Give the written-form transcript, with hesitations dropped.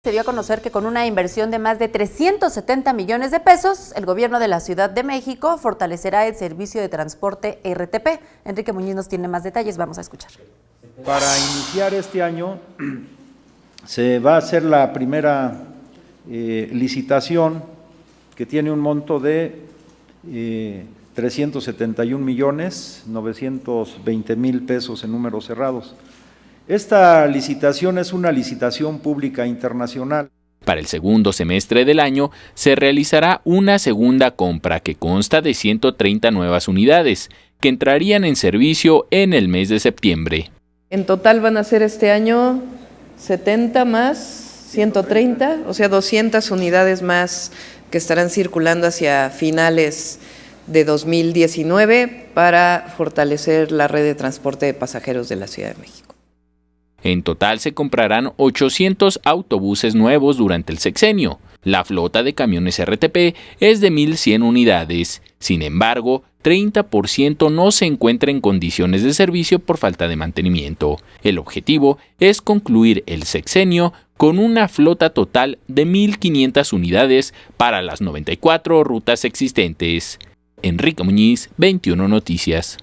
Se dio a conocer que con una inversión de más de 370 millones de pesos, el gobierno de la Ciudad de México fortalecerá el servicio de transporte RTP. Enrique Muñiz nos tiene más detalles, vamos a escuchar. Para iniciar este año se va a hacer la primera licitación que tiene un monto de 371.920.000 pesos en números cerrados. Esta licitación es una licitación pública internacional. Para el segundo semestre del año se realizará una segunda compra que consta de 130 nuevas unidades que entrarían en servicio en el mes de septiembre. En total van a ser este año 70 más 130, o sea 200 unidades más que estarán circulando hacia finales de 2019 para fortalecer la red de transporte de pasajeros de la Ciudad de México. En total se comprarán 800 autobuses nuevos durante el sexenio. La flota de camiones RTP es de 1.100 unidades. Sin embargo, 30% no se encuentra en condiciones de servicio por falta de mantenimiento. El objetivo es concluir el sexenio con una flota total de 1.500 unidades para las 94 rutas existentes. Enrique Muñiz, 21 Noticias.